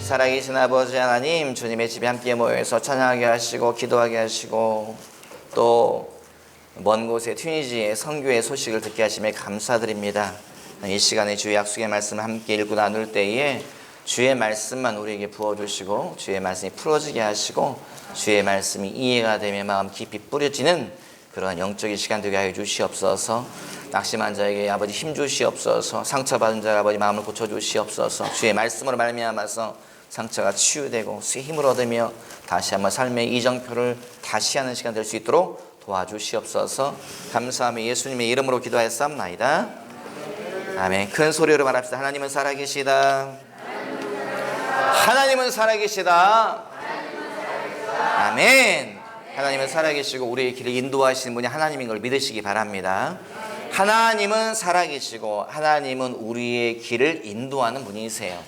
살아계신 아버지 하나님, 주님의 집에 함께 모여서 찬양하게 하시고 기도하게 하시고 또 먼 곳의 튀니지의 선교의 소식을 듣게 하심에 감사드립니다. 이 시간에 주의 약속의 말씀을 함께 읽고 나눌 때에 주의 말씀만 우리에게 부어주시고 주의 말씀이 풀어지게 하시고 주의 말씀이 이해가 되며 마음 깊이 뿌려지는 그런 영적인 시간 되게 하여 주시옵소서. 낙심한 자에게 아버지 힘 주시옵소서. 상처받은 자 아버지 마음을 고쳐주시옵소서. 주의 말씀으로 말미암아서 상처가 치유되고 새 힘을 얻으며 다시 한번 삶의 이정표를 다시 하는 시간 될 수 있도록 도와주시옵소서. 감사하며 예수님의 이름으로 기도하였사옵나이다. 아멘. 큰 소리로 말합시다. 하나님은 살아계시다. 하나님은 살아계시다. 아멘. 하나님은 살아계시고 우리의 길을 인도하시는 분이 하나님인 걸 믿으시기 바랍니다. 하나님은 살아계시고 하나님은 우리의 길을 인도하는 분이세요.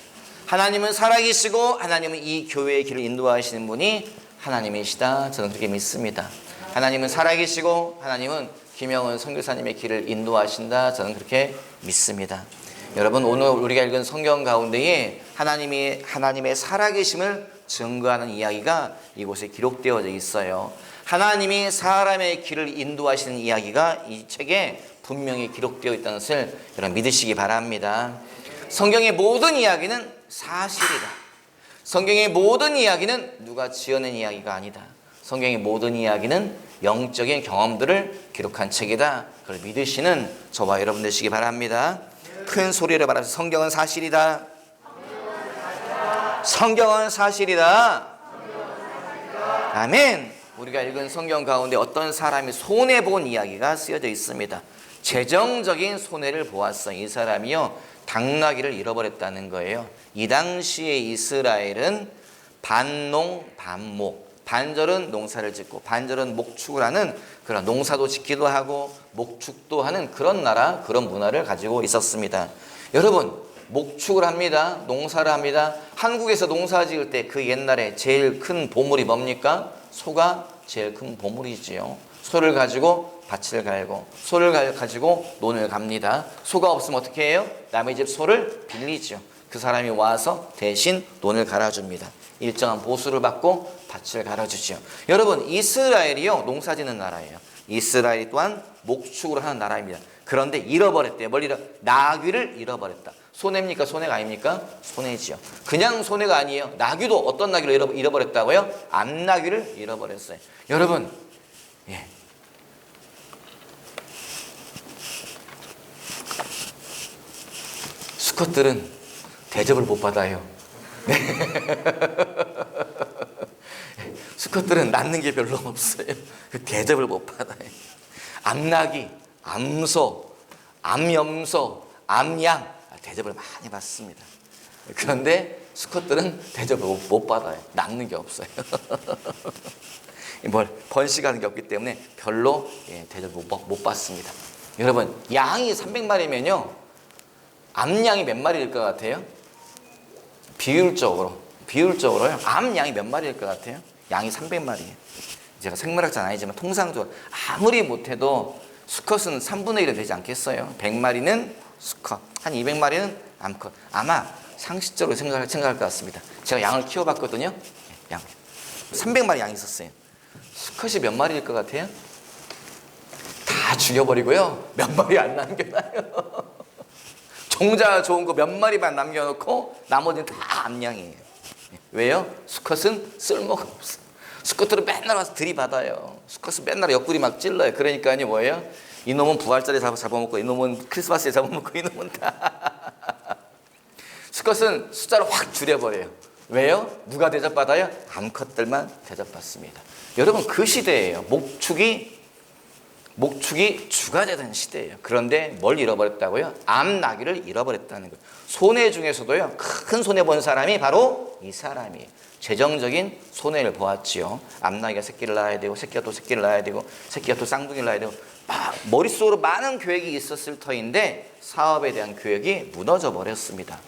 하나님은 살아계시고 하나님은 이 교회의 길을 인도하시는 분이 하나님이시다. 저는 그렇게 믿습니다. 하나님은 살아계시고 하나님은 김영은 선교사님의 길을 인도하신다. 저는 그렇게 믿습니다. 여러분, 오늘 우리가 읽은 성경 가운데에 하나님의 살아계심을 증거하는 이야기가 이곳에 기록되어져 있어요. 하나님이 사람의 길을 인도하시는 이야기가 이 책에 분명히 기록되어 있다는 것을 여러분 믿으시기 바랍니다. 성경의 모든 이야기는 사실이다. 성경의 모든 이야기는 누가 지어낸 이야기가 아니다. 성경의 모든 이야기는 영적인 경험들을 기록한 책이다. 그걸 믿으시는 저와 여러분 되시기 바랍니다. 큰 소리를 말하면서 성경은 사실이다. 성경은 사실이다. 아멘. 우리가 읽은 성경 가운데 어떤 사람이 손해본 이야기가 쓰여져 있습니다. 재정적인 손해를 보았어. 이 사람이요 당나귀를 잃어버렸다는 거예요. 이 당시에 이스라엘은 반농 반목, 반절은 농사를 짓고 반절은 목축을 하는 그런 농사도 짓기도 하고 목축도 하는 그런 나라, 그런 문화를 가지고 있었습니다. 여러분, 목축을 합니다. 농사를 합니다. 한국에서 농사 지을 때 그 옛날에 제일 큰 보물이 뭡니까? 소가 제일 큰 보물이지요. 소를 가지고 밭을 갈고 소를 가지고 논을 갑니다. 소가 없으면 어떻게 해요? 남의 집 소를 빌리죠. 그 사람이 와서 대신 논을 갈아줍니다. 일정한 보수를 받고 밭을 갈아주죠. 여러분, 이스라엘이요 농사짓는 나라예요. 이스라엘이 또한 목축을 하는 나라입니다. 그런데 잃어버렸대요. 뭘 나귀를 잃어버렸다. 손해입니까? 손해가 아닙니까? 손해지요. 그냥 손해가 아니에요. 나귀도 어떤 나귀를 잃어버렸다고요? 암나귀를 잃어버렸어요. 여러분, 수컷들은 대접을 못 받아요. 수컷들은 낳는 게 별로 없어요. 대접을 못 받아요. 암나귀, 암소, 암염소, 암양 대접을 많이 받습니다. 그런데 수컷들은 대접을 못 받아요. 낳는 게 없어요. 뭘 번식하는 게 없기 때문에 별로 대접을 못 받습니다. 여러분, 양이 300마리면요 암양이 몇 마리일 것 같아요? 비율적으로요. 암양이 몇 마리일 것 같아요? 양이 300마리예요. 제가 생물학자는 아니지만 통상적으로 아무리 못해도 수컷은 3분의 1은 되지 않겠어요? 100마리는 수컷, 한 200마리는 암컷. 아마 상식적으로 생각할 것 같습니다. 제가 양을 키워봤거든요. 양 300마리 양이 있었어요. 수컷이 몇 마리일 것 같아요? 다 죽여버리고요. 몇 마리 안 남겨놔요. 종자 좋은 거 몇 마리만 남겨놓고 나머지는 다 암양이에요. 왜요? 수컷은 쓸모가 없어. 수컷들은 맨날 와서 들이받아요. 수컷은 맨날 옆구리 막 찔러요. 그러니까요 뭐예요? 이놈은 부활절에 잡아먹고 이놈은 크리스마스에 잡아먹고 이놈은 다 수컷은 숫자를 확 줄여버려요. 왜요? 누가 대접받아요? 암컷들만 대접받습니다. 여러분, 그 시대예요. 목축이 주가 되던 시대예요. 그런데 뭘 잃어버렸다고요? 암나귀를 잃어버렸다는 거예요. 손해 중에서도요 큰 손해 본 사람이 바로 이 사람이에요. 재정적인 손해를 보았지요. 암나귀가 새끼를 낳아야 되고 새끼가 또 새끼를 낳아야 되고 새끼가 또 쌍둥이를 낳아야 되고 머릿속으로 많은 계획이 있었을 터인데 사업에 대한 계획이 무너져 버렸습니다.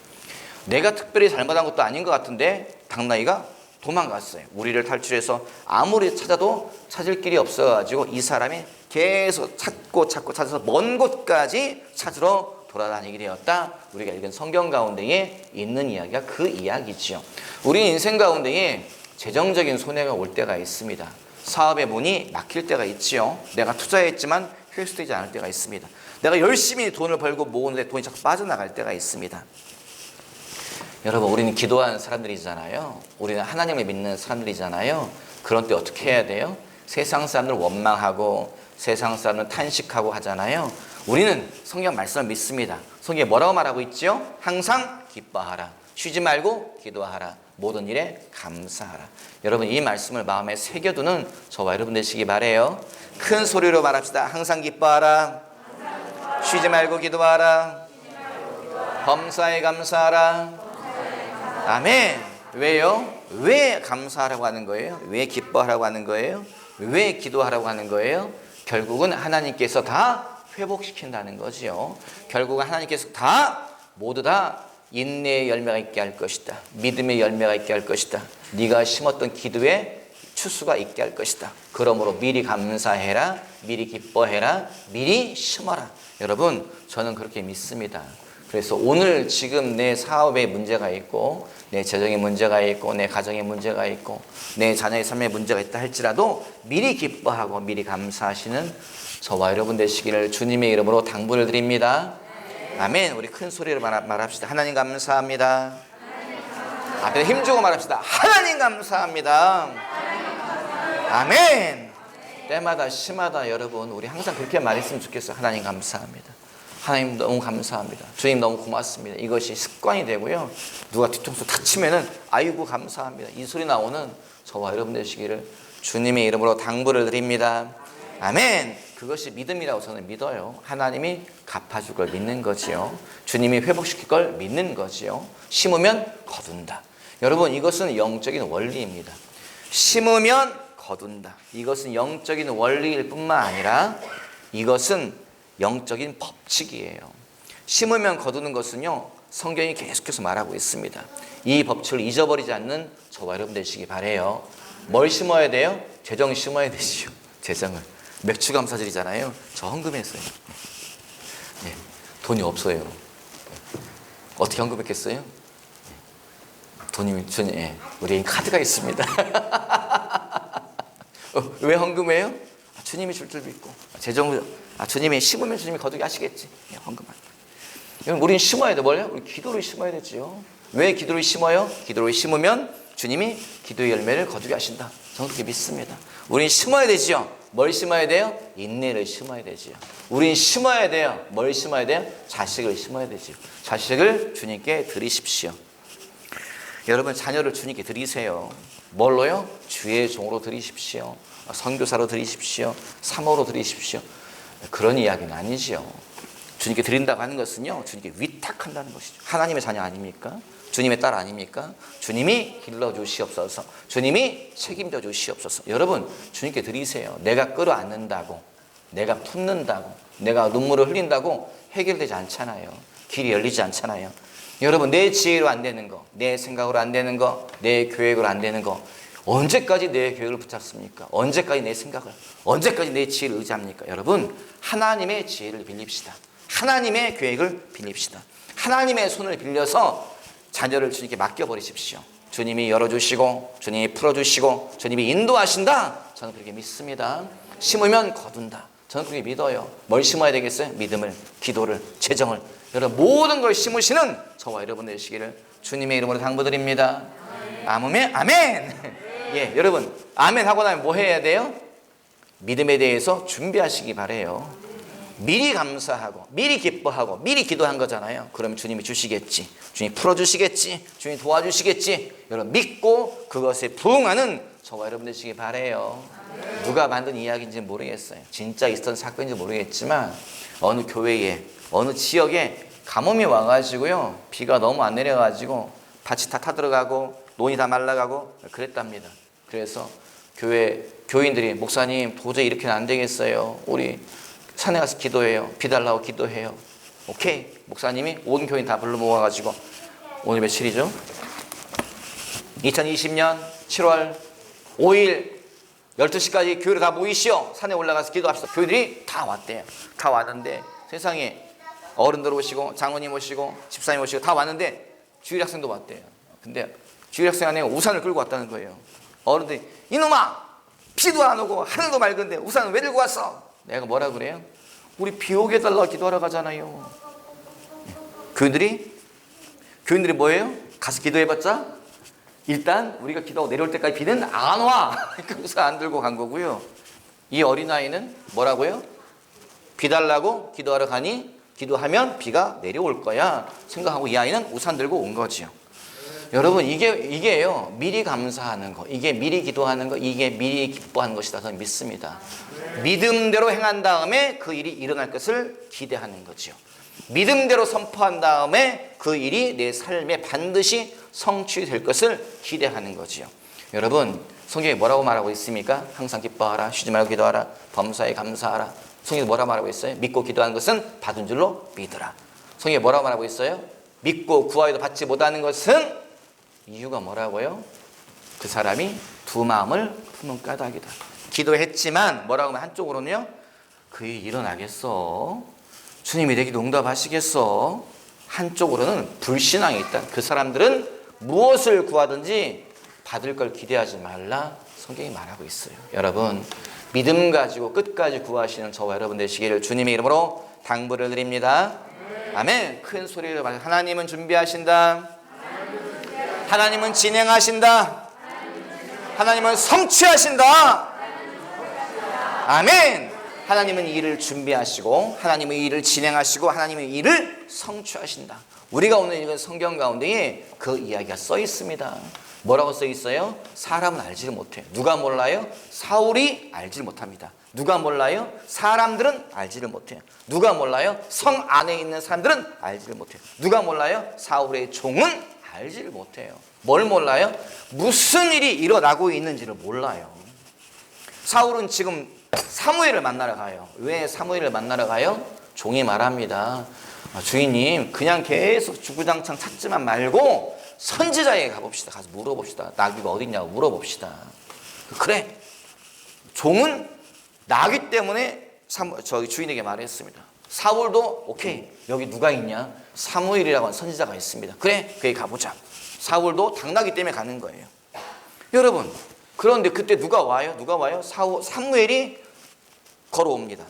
내가 특별히 잘못한 것도 아닌 것 같은데 당나귀가 도망갔어요. 우리를 탈출해서 아무리 찾아도 찾을 길이 없어가지고 이 사람이 계속 찾아서 먼 곳까지 찾으러 돌아다니게 되었다. 우리가 읽은 성경 가운데에 있는 이야기가 그 이야기지요. 우리 인생 가운데에 재정적인 손해가 올 때가 있습니다. 사업의 문이 막힐 때가 있지요. 내가 투자했지만 회수되지 않을 때가 있습니다. 내가 열심히 돈을 벌고 모으는데 돈이 자꾸 빠져나갈 때가 있습니다. 여러분, 우리는 기도하는 사람들이잖아요. 우리는 하나님을 믿는 사람들이잖아요. 그런 때 어떻게 해야 돼요? 세상 사람들 원망하고 세상 사람들 탄식하고 하잖아요. 우리는 성경 말씀을 믿습니다. 성경에 뭐라고 말하고 있죠? 항상 기뻐하라. 쉬지 말고 기도하라. 모든 일에 감사하라. 여러분, 이 말씀을 마음에 새겨두는 저와 여러분 되시기 바라요. 큰 소리로 말합시다. 항상 기뻐하라. 쉬지 말고 기도하라. 범사에 감사하라. 아멘. 왜요? 왜 감사하라고 하는 거예요? 왜 기뻐하라고 하는 거예요? 왜 기도하라고 하는 거예요? 결국은 하나님께서 다 회복시킨다는 거지요. 결국은 하나님께서 다 모두 다 인내의 열매가 있게 할 것이다. 믿음의 열매가 있게 할 것이다. 네가 심었던 기도에 추수가 있게 할 것이다. 그러므로 미리 감사해라. 미리 기뻐해라. 미리 심어라. 여러분, 저는 그렇게 믿습니다. 그래서 오늘 지금 내 사업에 문제가 있고 내 재정에 문제가 있고 내 가정에 문제가 있고 내 자녀의 삶에 문제가 있다 할지라도 미리 기뻐하고 미리 감사하시는 저와 여러분 되시기를 주님의 이름으로 당부를 드립니다. 아멘. 우리 큰 소리로 말합시다. 하나님 감사합니다. 앞에 힘주고 말합시다. 하나님 감사합니다. 아멘. 때마다 시마다 여러분 우리 항상 그렇게 말했으면 좋겠어요. 하나님 감사합니다. 하나님 너무 감사합니다. 주님 너무 고맙습니다. 이것이 습관이 되고요. 누가 뒤통수 탁 치면은 아이고 감사합니다. 이 소리 나오는 저와 여러분 되시기를 주님의 이름으로 당부를 드립니다. 아멘. 그것이 믿음이라고 저는 믿어요. 하나님이 갚아줄 걸 믿는 거지요. 주님이 회복시킬 걸 믿는 거지요. 심으면 거둔다. 여러분, 이것은 영적인 원리입니다. 심으면 거둔다. 이것은 영적인 원리일 뿐만 아니라 이것은 영적인 법칙이에요. 심으면 거두는 것은요, 성경이 계속해서 말하고 있습니다. 이 법칙을 잊어버리지 않는 저와 여러분 되시기 바라요. 뭘 심어야 돼요? 재정 심어야 되지요. 재정을. 맥추감사절이잖아요. 저 헌금했어요. 네, 돈이 없어요. 어떻게 헌금했겠어요? 돈이 우리 카드가 있습니다. 왜 헌금해요? 주님이 줄 줄 믿고 재정을 주님이 심으면 주님이 거두게 하시겠지. 헌금할. 우리는 심어야 돼. 뭘요? 우리 기도를 심어야 되지요. 왜 기도를 심어요? 기도를 심으면 주님이 기도의 열매를 거두게 하신다. 저는 그렇게 믿습니다. 우리는 심어야 되지요. 뭘 심어야 돼요? 인내를 심어야 되지요. 우린 심어야 돼요. 뭘 심어야 돼요? 자식을 심어야 되지요. 자식을 주님께 드리십시오. 여러분, 자녀를 주님께 드리세요. 뭘로요? 주의 종으로 드리십시오. 선교사로 드리십시오. 사모로 드리십시오. 그런 이야기는 아니지요. 주님께 드린다고 하는 것은요, 주님께 위탁한다는 것이죠. 하나님의 자녀 아닙니까? 주님의 딸 아닙니까? 주님이 길러주시옵소서. 주님이 책임져 주시옵소서. 여러분, 주님께 드리세요. 내가 끌어안는다고, 내가 품는다고, 내가 눈물을 흘린다고 해결되지 않잖아요. 길이 열리지 않잖아요. 여러분, 내 지혜로 안 되는 거, 내 생각으로 안 되는 거, 내 계획으로 안 되는 거, 언제까지 내 계획을 붙잡습니까? 언제까지 내 생각을, 언제까지 내 지혜를 의지합니까? 여러분, 하나님의 지혜를 빌립시다. 하나님의 계획을 빌립시다. 하나님의 손을 빌려서 자녀를 주님께 맡겨버리십시오. 주님이 열어주시고 주님이 풀어주시고 주님이 인도하신다. 저는 그렇게 믿습니다. 심으면 거둔다. 저는 그렇게 믿어요. 뭘 심어야 되겠어요? 믿음을, 기도를, 재정을. 여러분, 모든 걸 심으시는 저와 여러분 되시기를 주님의 이름으로 당부드립니다. 아멘. 아멘. 예, 여러분, 아멘 하고 나면 뭐 해야 돼요? 믿음에 대해서 준비하시기 바래요. 미리 감사하고 미리 기뻐하고 미리 기도한 거잖아요. 그러면 주님이 주시겠지. 주님이 풀어주시겠지. 주님이 도와주시겠지. 여러분, 믿고 그것에 부응하는 저와 여러분 되시기 바래요. 누가 만든 이야기인지 모르겠어요. 진짜 있었던 사건인지 모르겠지만 어느 교회에 어느 지역에 가뭄이 와가지고요, 비가 너무 안 내려가지고 밭이 다 타들어가고 논이 다 말라가고 그랬답니다. 그래서 교인들이 목사님 도저히 이렇게는 안 되겠어요. 우리 산에 가서 기도해요. 비 달라고 기도해요. 오케이. 목사님이 온 교인 다 불러 모아가지고 오늘 며칠이죠? 2020년 7월 5일 12시까지 교회로 다 모이시오. 산에 올라가서 기도합시다. 교인들이 다 왔대요. 다 왔는데 세상에 어른들 오시고 장로님 오시고 집사님 오시고 다 왔는데 주일 학생도 왔대요. 근데 주일학생 안에 우산을 끌고 왔다는 거예요. 어른들이 이놈아 비도 안 오고 하늘도 맑은데 우산을 왜 들고 왔어? 내가 뭐라 그래요? 우리 비 오게 해달라고 기도하러 가잖아요. 교인들이 뭐예요? 가서 기도해봤자 일단 우리가 기도하고 내려올 때까지 비는 안 와. 그러니까 우산 안 들고 간 거고요. 이 어린아이는 뭐라고요? 비 달라고 기도하러 가니 기도하면 비가 내려올 거야 생각하고 이 아이는 우산 들고 온 거지요. 여러분 이게요 미리 감사하는 거, 이게 미리 기도하는 거, 이게 미리 기뻐하는 것이다 저는 믿습니다. 믿음대로 행한 다음에 그 일이 일어날 것을 기대하는 거지요. 믿음대로 선포한 다음에 그 일이 내 삶에 반드시 성취될 것을 기대하는 거지요. 여러분 성경에 뭐라고 말하고 있습니까? 항상 기뻐하라, 쉬지 말고 기도하라, 범사에 감사하라. 성경에 뭐라고 말하고 있어요? 믿고 기도하는 것은 받은 줄로 믿으라. 성경에 뭐라고 말하고 있어요? 믿고 구하여도 받지 못하는 것은 이유가 뭐라고요? 그 사람이 두 마음을 품은 까닭이다. 기도했지만 뭐라고 하면 한쪽으로는요, 그 일이 일어나겠어? 주님이 내 기도 응답하시겠어? 한쪽으로는 불신앙이 있다. 그 사람들은 무엇을 구하든지 받을 걸 기대하지 말라 성경이 말하고 있어요. 여러분 믿음 가지고 끝까지 구하시는 저와 여러분 되시기를 주님의 이름으로 당부를 드립니다. 아멘. 큰 소리로 말해. 하나님은 준비하신다. 하나님은 진행하신다. 하나님은 성취하신다. 아멘. 하나님은 이 일을 준비하시고 하나님은 이 일을 진행하시고 하나님은 이 일을 성취하신다. 우리가 오늘 읽은 성경 가운데에 그 이야기가 써 있습니다. 뭐라고 써 있어요? 사람은 알지를 못해요. 누가 몰라요? 사울이 알지를 못합니다. 누가 몰라요? 사람들은 알지를 못해요. 누가 몰라요? 성 안에 있는 사람들은 알지를 못해요. 누가 몰라요? 사울의 종은 알지를 못해요. 뭘 몰라요? 무슨 일이 일어나고 있는지를 몰라요. 사울은 지금 사무엘을 만나러 가요. 왜 사무엘을 만나러 가요? 종이 말합니다. 주인님 그냥 계속 주구장창 찾지만 말고 선지자에게 가봅시다. 가서 물어봅시다. 나귀가 어딨냐고 물어봅시다. 그래. 종은 나귀 때문에 저기 주인에게 말했습니다. 사울도 오케이 여기 누가 있냐? 사무엘이라고 하는 선지자가 있습니다. 그래 그에 가보자. 사울도 당나귀 때문에 가는 거예요. 여러분 그런데 그때 누가 와요? 누가 와요? 사무엘이 걸어옵니다.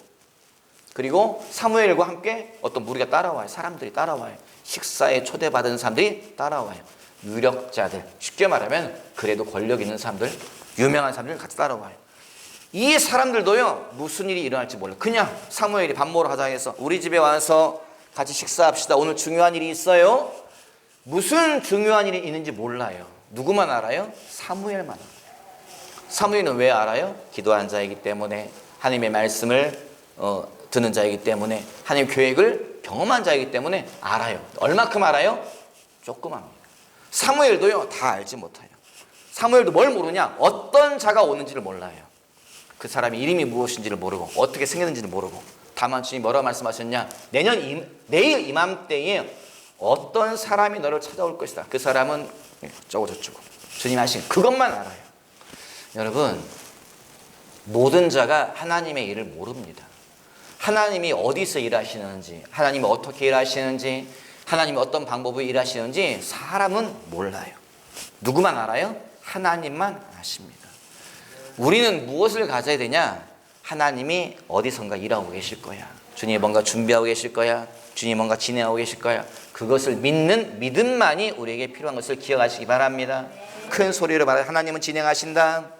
그리고 사무엘과 함께 어떤 무리가 따라와요. 사람들이 따라와요. 식사에 초대받은 사람들이 따라와요. 유력자들, 쉽게 말하면 그래도 권력 있는 사람들, 유명한 사람들 같이 따라와요. 이 사람들도요 무슨 일이 일어날지 몰라요. 그냥 사무엘이 밥 먹으러 가자 해서 우리 집에 와서 같이 식사합시다. 오늘 중요한 일이 있어요. 무슨 중요한 일이 있는지 몰라요. 누구만 알아요? 사무엘만 알아요. 사무엘은 왜 알아요? 기도하는 자이기 때문에, 하나님의 말씀을 듣는 자이기 때문에, 하나님 계획을 경험한 자이기 때문에 알아요. 얼마큼 알아요? 조금 합니다. 사무엘도요 다 알지 못해요. 사무엘도 뭘 모르냐? 어떤 자가 오는지를 몰라요. 그 사람이 이름이 무엇인지를 모르고 어떻게 생겼는지를 모르고, 다만 주님이 뭐라고 말씀하셨냐? 내일 이맘때에 어떤 사람이 너를 찾아올 것이다. 그 사람은 저거 저쩌고. 주님이 하신 그것만 알아요. 여러분 모든 자가 하나님의 일을 모릅니다. 하나님이 어디서 일하시는지, 하나님이 어떻게 일하시는지, 하나님이 어떤 방법으로 일하시는지 사람은 몰라요. 누구만 알아요? 하나님만 아십니다. 우리는 무엇을 가져야 되냐? 하나님이 어디선가 일하고 계실 거야. 주님이 뭔가 준비하고 계실 거야. 주님이 뭔가 진행하고 계실 거야. 그것을 믿는 믿음만이 우리에게 필요한 것을 기억하시기 바랍니다. 큰 소리로 말해. 하나님은 진행하신다.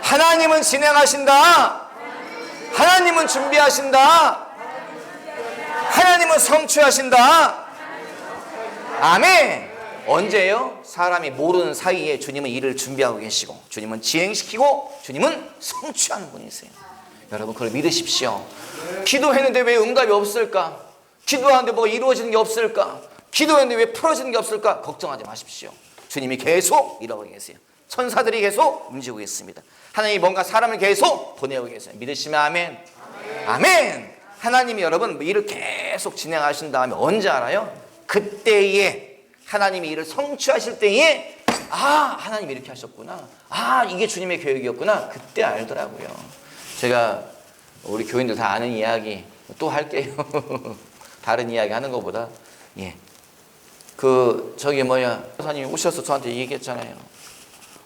하나님은 진행하신다. 하나님은 준비하신다. 하나님은 성취하신다. 아멘. 언제요? 사람이 모르는 사이에 주님은 일을 준비하고 계시고, 주님은 진행시키고, 주님은 성취하는 분이세요. 여러분 그걸 믿으십시오. 기도했는데 왜 응답이 없을까? 기도하는데 뭐가 이루어지는 게 없을까? 기도했는데 왜 풀어지는 게 없을까? 걱정하지 마십시오. 주님이 계속 일하고 계세요. 천사들이 계속 움직이고 있습니다. 하나님이 뭔가 사람을 계속 보내고 계세요. 믿으시면 아멘. 아멘. 하나님이 여러분 일을 계속 진행하신 다음에 언제 알아요? 그때에 하나님이 일을 성취하실 때에 하나님이 이렇게 하셨구나. 이게 주님의 계획이었구나. 그때 알더라고요. 제가 우리 교인들 다 아는 이야기 또 할게요. 다른 이야기 하는 것보다 목사님 오셔서 저한테 얘기했잖아요.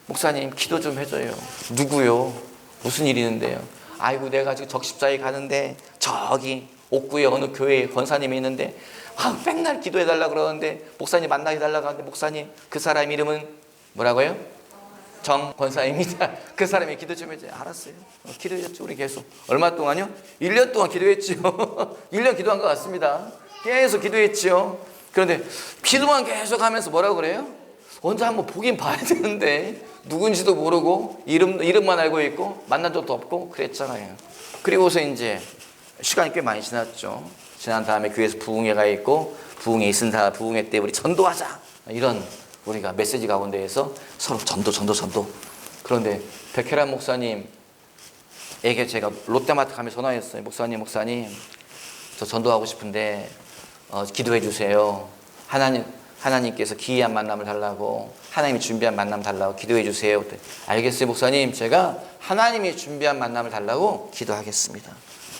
목사님 기도 좀 해줘요. 누구요? 무슨 일이 있는데요? 아이고 내가 지금 적십자에 가는데 저기 옥구에 어느 교회에 권사님이 있는데 맨날 기도해달라 그러는데 목사님 만나게 해달라고 하는데 목사님 그 사람 이름은 뭐라고요? 정 권사입니다. 그 사람이 기도 좀 해줘요. 알았어요. 기도했죠. 우리 계속. 얼마 동안요? 1년 동안 기도했죠. 1년 기도한 것 같습니다. 계속 기도했죠. 그런데 기도만 계속 하면서 뭐라고 그래요? 언제 한번 보긴 봐야 되는데 누군지도 모르고 이름만 알고 있고 만난 적도 없고 그랬잖아요. 그리고서 이제 시간이 꽤 많이 지났죠. 지난 다음에 교회에서 부흥회가 있고 부흥회 있은 부흥회 때 우리 전도하자 이런 우리가 메시지 가운데에서 서로 전도. 그런데 백혜란 목사님에게 제가 롯데마트 가면 전화했어요. 목사님 저 전도하고 싶은데 기도해 주세요. 하나님께서 기이한 만남을 달라고 하나님이 준비한 만남 달라고 기도해 주세요. 그때 알겠어요 목사님, 제가 하나님이 준비한 만남을 달라고 기도하겠습니다.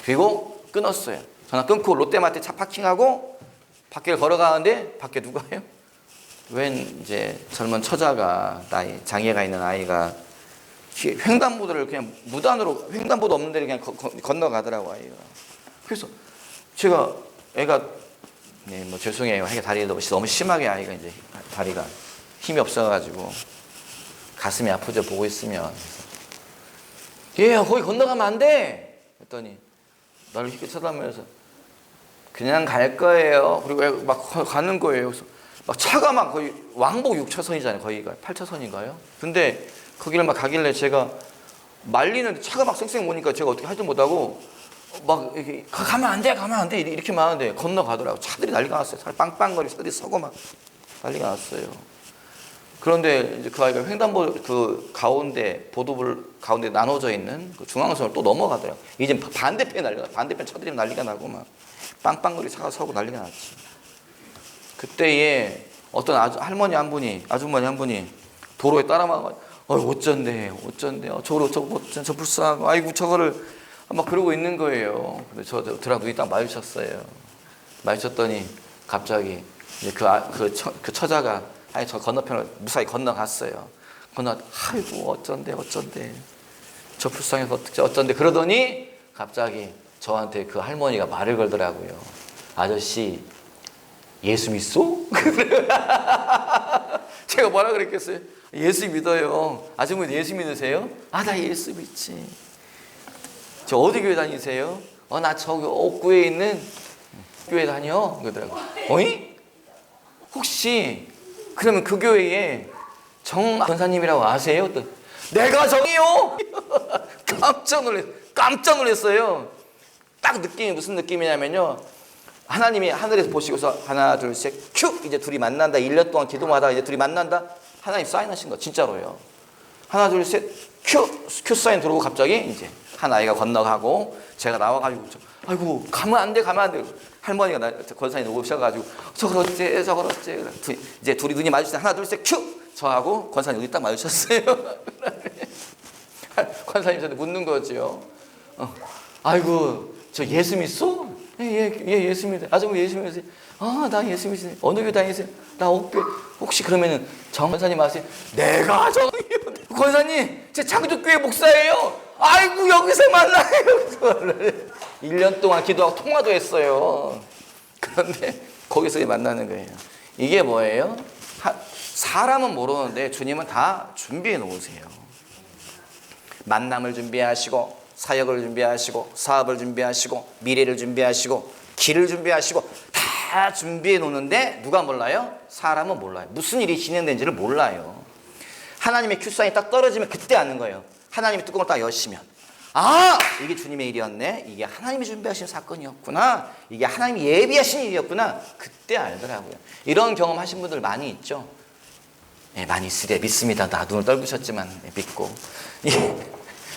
그리고 끊었어요. 전화 끊고 롯데마트에 차 파킹하고 밖을 걸어가는데 밖에 누가요? 웬 이제 젊은 처자가 장애가 있는 아이가 횡단보도를 그냥 무단으로 횡단보도 없는 데를 그냥 건너가더라고 아이가. 그래서 제가 애가 죄송해요. 다리를 너무 심하게 아이가 이제 다리가 힘이 없어가지고 가슴이 아프죠 보고 있으면. 얘야 거기 건너가면 안 돼. 했더니 나를 이렇게 쳐다보면서 그냥 갈 거예요. 그리고 막 가는 거예요. 그래서 막 차가 막 거의 왕복 6차선이잖아요. 거기가 8차선인가요? 근데 거기를 막 가길래 제가 말리는데 차가 막 쌩쌩 오니까 제가 어떻게 하지 못하고 막 이렇게 가면 안 돼 이렇게 말하는데 건너가더라고. 차들이 난리가 났어요. 차를 빵빵거리고 차들이 서고 막 난리가 났어요. 그런데 이제 그 아이가 횡단보도 그 가운데 보도불 가운데 나눠져 있는 그 중앙선을 또 넘어가더라고. 이제 반대편에 난리가 나. 반대편 차들이 난리가 나고 막 빵빵거리 차가 서고 난리가 났지. 그때에 어떤 아주머니 한 분이 도로에 따라막아가지고 어쩐데 저 불쌍하고 아이고 저거를 막 그러고 있는 거예요. 근데 저랑 눈이 딱 마주쳤어요. 마주쳤더니 갑자기 이제 그 처자가 저 건너편을 무사히 건너갔어요. 아이고 어쩐데 저 불쌍해서 어쩐데 그러더니 갑자기 저한테 그 할머니가 말을 걸더라고요. 아저씨 예수 믿소? 제가 뭐라 그랬겠어요? 예수 믿어요. 아주머니 예수 믿으세요? 나 예수 믿지. 저 어디 교회 다니세요? 나 저기 옥구에 있는 교회 다녀. 그러더라고요. 어이? 혹시 그러면 그 교회에 정 권사님이라고 아세요? 또 내가 정이요? 깜짝 놀랐어요. 딱 느낌이 무슨 느낌이냐면요. 하나님이 하늘에서 보시고서 하나 둘 셋 큐 이제 둘이 만난다. 1년 동안 기도하다가 이제 둘이 만난다. 하나님 사인하신 거 진짜로요. 하나 둘 셋 큐 사인 들어오고 갑자기 이제 한 아이가 건너가고 제가 나와가지고 아이고 가면 안 돼. 할머니가 권사님 오셔가지고 저걸 어째 이제 둘이 눈이 마주치다 하나 둘 셋 큐 저하고 권사님 눈이 딱 마주쳤어요. 권사님 저한테 묻는 거죠. 아이고 저 예수 믿소? 예 예수 믿어요. 아주머니 예수 믿으세요? 나 예수 믿으세요. 어느 교회 다니세요? 나 옥교회. 혹시 그러면은 정 권사님 아세요? 내가 정이요. 권사님 제 창조교회 목사예요. 아이고 여기서 만나요. 1년 동안 기도하고 통화도 했어요. 그런데 거기서 만나는 거예요. 이게 뭐예요? 사람은 모르는데 주님은 다 준비해 놓으세요. 만남을 준비하시고 사역을 준비하시고 사업을 준비하시고 미래를 준비하시고 길을 준비하시고 다 준비해 놓는데 누가 몰라요? 사람은 몰라요. 무슨 일이 진행된지를 몰라요. 하나님의 큐사인이 딱 떨어지면 그때 아는 거예요. 하나님이 뚜껑을 딱 여시면 이게 주님의 일이었네. 이게 하나님이 준비하신 사건이었구나. 이게 하나님이 예비하신 일이었구나. 그때 알더라고요. 이런 경험 하신 분들 많이 있죠. 많이 있으려 믿습니다. 나 눈을 떨구셨지만 믿고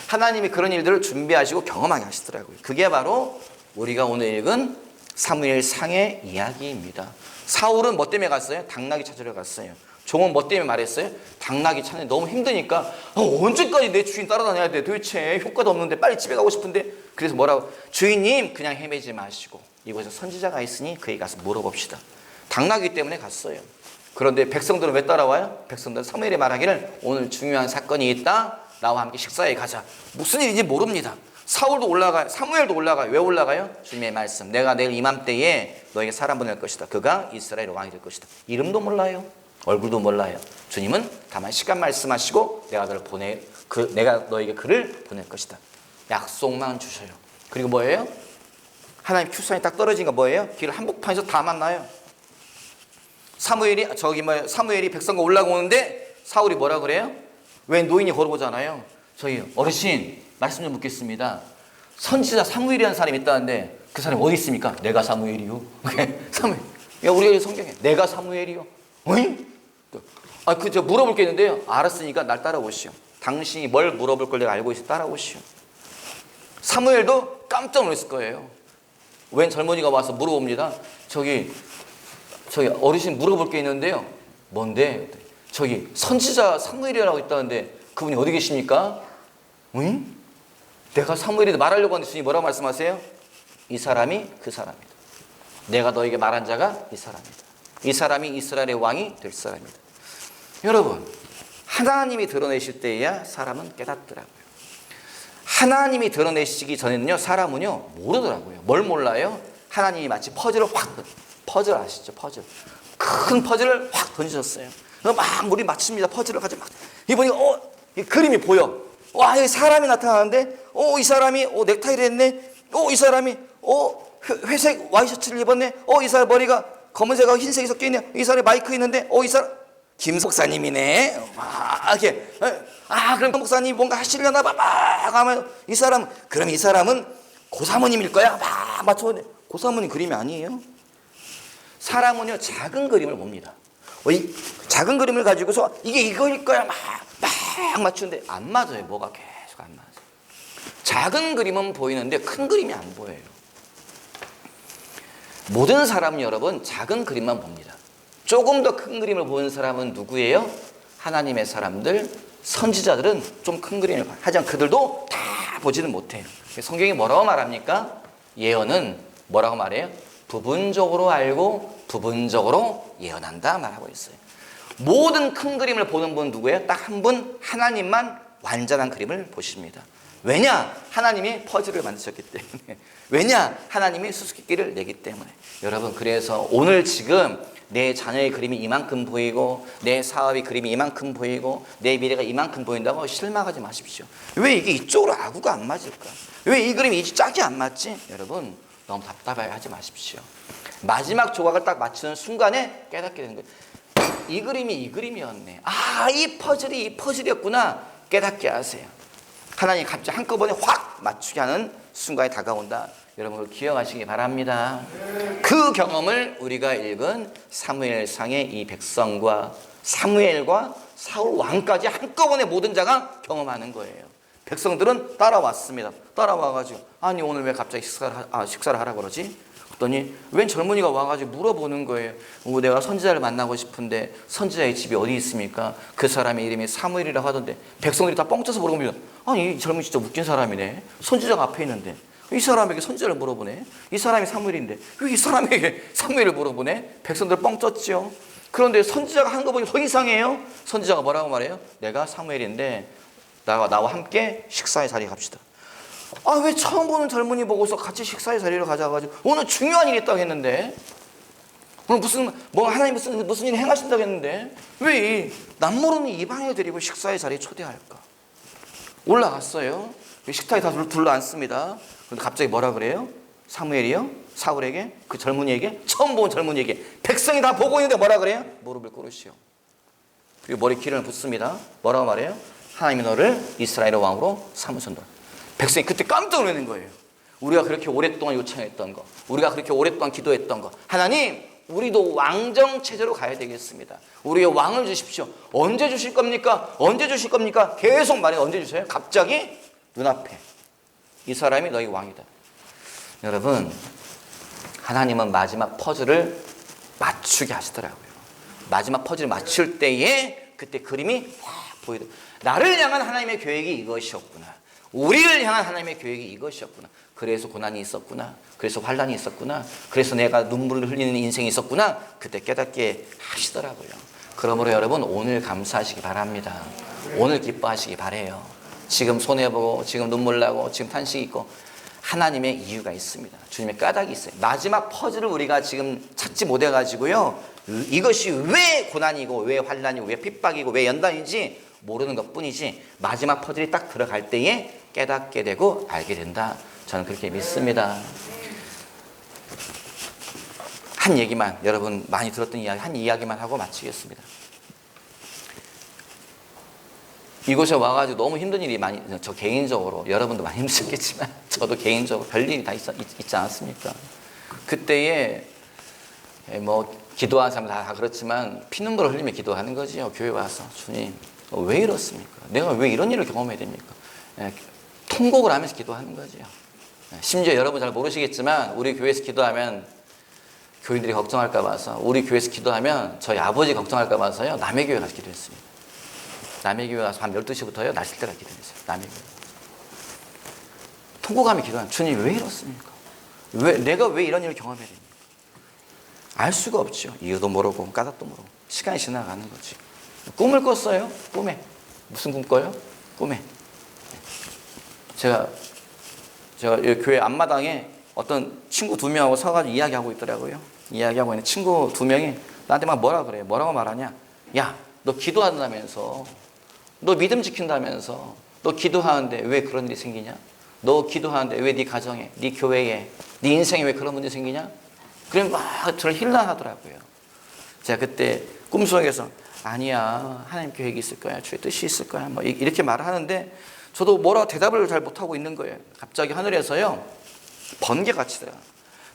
하나님이 그런 일들을 준비하시고 경험하게 하시더라고요. 그게 바로 우리가 오늘 읽은 사무엘상의 이야기입니다. 사울은 뭐 때문에 갔어요? 당나귀 찾으러 갔어요. 종은 뭐 때문에 말했어요? 당나귀 찾는 너무 힘드니까 언제까지 내 주인 따라다녀야 돼? 도대체 효과도 없는데 빨리 집에 가고 싶은데. 그래서 뭐라고? 주인님 그냥 헤매지 마시고 이곳에 선지자가 있으니 그에 가서 물어봅시다. 당나귀 때문에 갔어요. 그런데 백성들은 왜 따라와요? 백성들은 사무엘이 말하기를 오늘 중요한 사건이 있다. 나와 함께 식사에 가자. 무슨 일인지 모릅니다. 사울도 올라가요. 사무엘도 올라가요. 왜 올라가요? 주님의 말씀. 내가 내일 이맘때에 너에게 사람 보낼 것이다. 그가 이스라엘 왕이 될 것이다. 이름도 몰라요. 얼굴도 몰라요. 주님은 다만 시간 말씀하시고 내가 너를 내가 너에게 그를 보낼 것이다. 약속만 주셔요. 그리고 뭐예요? 하나님 큐선이 딱 떨어진 거 뭐예요? 길 한복판에서 다 만나요. 사무엘이 백성과 올라오는데 사울이 뭐라 그래요? 왜 노인이 걸어보잖아요. 저희 어르신 말씀 좀 묻겠습니다. 선지자 사무엘이라는 사람이 있다는데 그 사람이 어디 있습니까? 내가 사무엘이요. 사무엘. 야, 우리가 성경에 내가 사무엘이요. 어이? 저 물어볼 게 있는데요. 알았으니까 날 따라오시오. 당신이 뭘 물어볼 걸 내가 알고 있어. 따라오시오. 사무엘도 깜짝 놀랐을 거예요. 웬 젊은이가 와서 물어봅니다. 저기 어르신 물어볼 게 있는데요. 뭔데? 저기 선지자 사무엘이라고 있다는데 그분이 어디 계십니까? 응? 내가 사무엘이 말하려고 하는데 주님이 뭐라고 말씀하세요? 이 사람이 그 사람이다. 내가 너에게 말한 자가 이 사람이다. 이 사람이 이스라엘의 왕이 될 사람이다. 여러분, 하나님이 드러내실 때에야 사람은 깨닫더라고요. 하나님이 드러내시기 전에는요, 사람은요 모르더라고요. 뭘 몰라요? 하나님이 마치 퍼즐 아시죠? 퍼즐. 큰 퍼즐을 확 던지셨어요. 막 우리 맞춥니다. 퍼즐을 가지고 막. 이보니 이 그림이 보여. 와, 여기 사람이 나타나는데, 이 사람이 넥타이를 했네. 이 사람이 회색 와이셔츠를 입었네. 이 사람 머리가 검은색하고 흰색이 섞여 있네. 이 사람이 마이크 있는데, 이 사람 김 목사님이네. 이렇게. 그럼 목사님이 뭔가 하시려나 봐. 막 하면 이 사람은 고사모님일 거야. 막 맞춰. 고사모님 그림이 아니에요. 사람은요 작은 그림을 봅니다. 이 작은 그림을 가지고서 이게 이거일 거야 막 맞추는데 안 맞아요. 뭐가 계속 안 맞아요. 작은 그림은 보이는데 큰 그림이 안 보여요. 모든 사람은 여러분 작은 그림만 봅니다. 조금 더 큰 그림을 보는 사람은 누구예요? 하나님의 사람들, 선지자들은 좀 큰 그림을 봐요. 하지만 그들도 다 보지는 못해요. 성경이 뭐라고 말합니까? 예언은 뭐라고 말해요? 부분적으로 알고 부분적으로 예언한다 말하고 있어요. 모든 큰 그림을 보는 분 누구예요? 딱 한 분, 하나님만 완전한 그림을 보십니다. 왜냐? 하나님이 퍼즐을 만드셨기 때문에. 왜냐? 하나님이 수수께끼를 내기 때문에. 여러분, 그래서 오늘 지금 내 자녀의 그림이 이만큼 보이고 내 사업의 그림이 이만큼 보이고 내 미래가 이만큼 보인다고 실망하지 마십시오. 왜 이게 이쪽으로 아구가 안 맞을까? 왜 이 그림이 이 짝이 안 맞지? 여러분, 너무 답답하게 하지 마십시오. 마지막 조각을 딱 맞추는 순간에 깨닫게 되는 거예요. 이 그림이 이 그림이었네. 이 퍼즐이 이 퍼즐이었구나. 깨닫게 하세요. 하나님이 갑자기 한꺼번에 확 맞추게 하는 순간이 다가온다. 여러분 기억하시기 바랍니다. 그 경험을 우리가 읽은 사무엘상의 이 백성과 사무엘과 사울 왕까지 한꺼번에 모든 자가 경험하는 거예요. 백성들은 따라왔습니다. 따라와가지고 아니 오늘 왜 갑자기 식사를 하라 그러지? 그랬더니 웬 젊은이가 와가지고 물어보는 거예요. 내가 선지자를 만나고 싶은데 선지자의 집이 어디 있습니까? 그 사람의 이름이 사무엘이라고 하던데 백성들이 다 뻥쳐서 물어봅니다. 아니 이 젊은이 진짜 웃긴 사람이네. 선지자가 앞에 있는데 이 사람에게 선지자를 물어보네. 이 사람이 사무엘인데 왜 이 사람에게 사무엘을 물어보네? 백성들 뻥쳤죠. 그런데 선지자가 한 거 보니 더 이상해요. 선지자가 뭐라고 말해요? 내가 사무엘인데 나와 함께 식사의 자리에 갑시다. 왜 처음 보는 젊은이 보고서 같이 식사의 자리로 가자가지고 오늘 중요한 일이 있다고 했는데 오늘 하나님 무슨 일 행하신다고 했는데 왜 남모르는 이방인을 데리고 식사의 자리에 초대할까? 올라갔어요. 식탁에 다 둘러앉습니다. 그런데 갑자기 뭐라 그래요? 사무엘이요? 사울에게? 그 젊은이에게? 처음 본 젊은이에게 백성이 다 보고 있는데 뭐라 그래요? 무릎을 꿇으시오. 그리고 머리 기름을 붓습니다. 뭐라고 말해요? 하나님이 너를 이스라엘의 왕으로 삼으셨노라. 백성이 그때 깜짝 놀라는 거예요. 우리가 그렇게 오랫동안 요청했던 거, 우리가 그렇게 오랫동안 기도했던 거, 하나님 우리도 왕정 체제로 가야 되겠습니다. 우리의 왕을 주십시오. 언제 주실 겁니까? 언제 주실 겁니까? 계속 말해. 언제 주세요? 갑자기 눈앞에 이 사람이 너희 왕이다. 여러분, 하나님은 마지막 퍼즐을 맞추게 하시더라고요. 마지막 퍼즐을 맞출 때에 그때 그림이 확 보이더라고요. 나를 향한 하나님의 계획이 이것이었구나. 우리를 향한 하나님의 계획이 이것이었구나. 그래서 고난이 있었구나. 그래서 환난이 있었구나. 그래서 내가 눈물을 흘리는 인생이 있었구나. 그때 깨닫게 하시더라고요. 그러므로 여러분 오늘 감사하시기 바랍니다. 오늘 기뻐하시기 바래요. 지금 손해보고 지금 눈물 나고 지금 탄식이 있고 하나님의 이유가 있습니다. 주님의 까닭이 있어요. 마지막 퍼즐을 우리가 지금 찾지 못해가지고요. 이것이 왜 고난이고 왜 환난이고 왜 핍박이고 왜 연단인지 모르는 것뿐이지 마지막 퍼즐이 딱 들어갈 때에 깨닫게 되고 알게 된다. 저는 그렇게 믿습니다. 한 얘기만, 여러분 많이 들었던 이야기, 한 이야기만 하고 마치겠습니다. 이곳에 와가지고 너무 힘든 일이 많이, 저 개인적으로, 여러분도 많이 힘드셨겠지만 저도 개인적으로 별일이 다 있지 않았습니까? 그때에 뭐 기도하는 사람 다 그렇지만 피눈물을 흘리며 기도하는 거지요. 교회 와서 주님 왜 이렇습니까? 내가 왜 이런 일을 경험해야 됩니까? 통곡을 하면서 기도하는 거지요. 심지어 여러분 잘 모르시겠지만 우리 교회에서 기도하면 교인들이 걱정할까 봐서, 우리 교회에서 기도하면 저희 아버지 걱정할까 봐서요 남의 교회 가서 기도했습니다. 남의 교회 가서 밤 12시부터요 날씨 때까지 기도했어요. 남의 교회 통곡하며 기도하면 주님 왜 이렇습니까? 내가 왜 이런 일을 경험해야 됩니까? 알 수가 없죠. 이유도 모르고 까닭도 모르고 시간이 지나가는 거지. 꿈을 꿨어요. 꿈에. 무슨 꿈 꿔요? 꿈에. 제가 교회 앞마당에 어떤 친구 2명하고 서가지고 이야기하고 있더라고요. 이야기하고 있는 친구 2명이 나한테 막 뭐라 그래요. 뭐라고 말하냐. 야, 너 기도한다면서, 너 믿음 지킨다면서, 너 기도하는데 왜 그런 일이 생기냐? 너 기도하는데 왜 네 가정에, 네 교회에, 네 인생에 왜 그런 문제 생기냐? 그래 막 저를 힐난하더라고요. 제가 그때 꿈속에서 아니야, 하나님 계획이 있을 거야, 주의 뜻이 있을 거야, 뭐 이렇게 말을 하는데 저도 뭐라고 대답을 잘 못하고 있는 거예요. 갑자기 하늘에서요 번개가 치더라.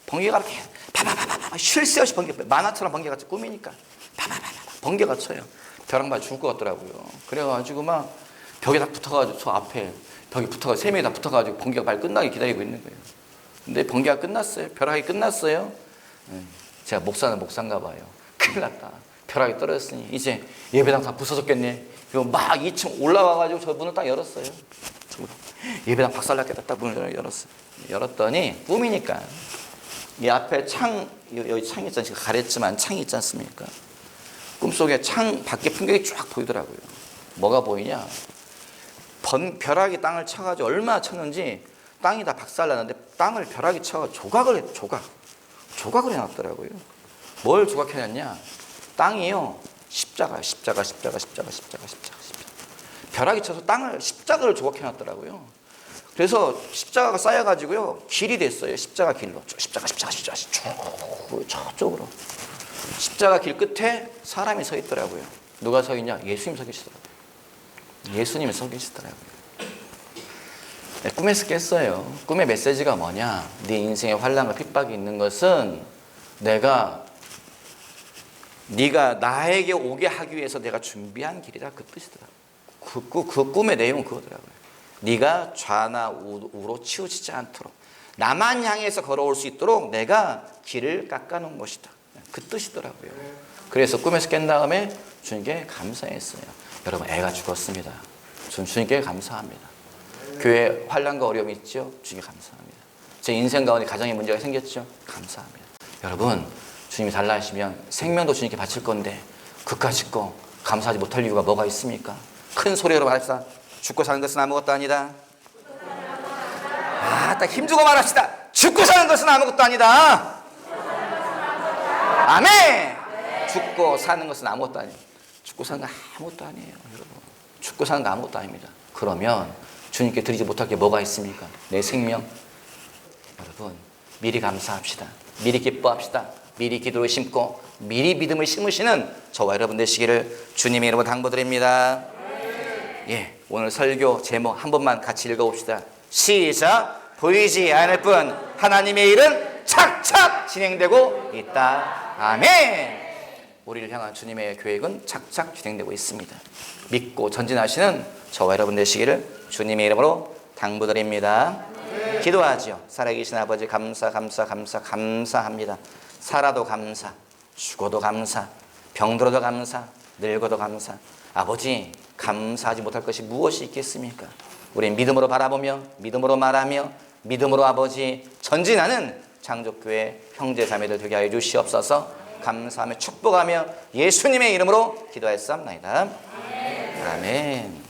번개가 이렇게 파파파파 쉴 새 없이 번개, 만화처럼 번개가 치, 꿈이니까 파파파파 번개가 쳐요. 벼랑 맞아 죽을 것 같더라고요. 그래가지고 막 벽에 다 붙어가지고 저 앞에 벽에 붙어가지고 3명이 다 붙어가지고 번개가 빨리 끝나게 기다리고 있는 거예요. 근데 번개가 끝났어요. 벼락이 끝났어요. 제가 목사인가 봐요. 큰일 났다. 벼락이 떨어졌으니 이제 예배당 다 부서졌겠네. 그리고 막 2층 올라와가지고 저 문을 딱 열었어요. 예배당 박살났겠다. 딱 문을 열었어요. 열었더니 꿈이니까 이 앞에 창, 여기 창이 있잖아요. 지금 가렸지만 창이 있지 않습니까? 꿈속에 창 밖에 풍경이 쫙 보이더라고요. 뭐가 보이냐? 벼락이 땅을 쳐가지고 얼마나 쳤는지 땅이 다 박살났는데 땅을 벼락이 쳐가 조각을 해놨더라고요. 뭘 조각해놨냐? 땅이요 십자가. 벼락이 쳐서 땅을 십자가를 조각해놨더라고요. 그래서 십자가가 쌓여가지고요 길이 됐어요. 십자가 길로 십자가 저쪽으로 십자가 길 끝에 사람이 서 있더라고요. 누가 서 있냐? 예수님 서 계시더라고요. 예수님이 서 계시더라고요. 꿈에서 깼어요. 꿈의 메시지가 뭐냐? 네 인생에 환난과 핍박이 있는 것은 네가 나에게 오게 하기 위해서 내가 준비한 길이다. 그 뜻이더라고요. 그 꿈의 내용은 그거더라고요. 네가 좌나 우로 치우치지 않도록 나만 향해서 걸어올 수 있도록 내가 길을 깎아놓은 것이다. 그 뜻이더라고요. 그래서 꿈에서 깬 다음에 주님께 감사했어요. 여러분 애가 죽었습니다. 주님께 감사합니다. 교회 환난과 어려움이 있죠? 주님께 감사합니다. 제 인생 가운데 가정에 문제가 생겼죠? 감사합니다. 여러분 주님이 달라 하시면 생명도 주님께 바칠 건데 그까짓 거 감사하지 못할 이유가 뭐가 있습니까? 큰 소리로 말합시다. 죽고 사는 것은 아무것도 아니다. 딱 힘주고 말합시다. 죽고 사는 것은 아무것도 아니다. 아멘. 죽고 사는 것은 아무것도 아니에요. 죽고 사는 건 아무것도 아니에요. 여러분 죽고 사는 건 아무것도 아닙니다. 그러면 주님께 드리지 못할 게 뭐가 있습니까? 내 생명. 여러분 미리 감사합시다. 미리 기뻐합시다. 미리 기도를 심고 미리 믿음을 심으시는 저와 여러분 되시기를 주님의 이름으로 당부드립니다. 예, 오늘 설교 제목 한 번만 같이 읽어봅시다. 시작. 보이지 않을 뿐 하나님의 일은 착착 진행되고 있다. 아멘. 우리를 향한 주님의 계획은 착착 진행되고 있습니다. 믿고 전진하시는 저와 여러분 되시기를 주님의 이름으로 당부드립니다. 기도하지요. 살아계신 아버지 감사합니다. 살아도 감사, 죽어도 감사, 병들어도 감사, 늙어도 감사. 아버지 감사하지 못할 것이 무엇이 있겠습니까? 우리 믿음으로 바라보며 믿음으로 말하며 믿음으로 아버지 전진하는 장족교회 형제자매들 되게 하여 주시옵소서. 감사하며 축복하며 예수님의 이름으로 기도하였사옵나이다. 아멘.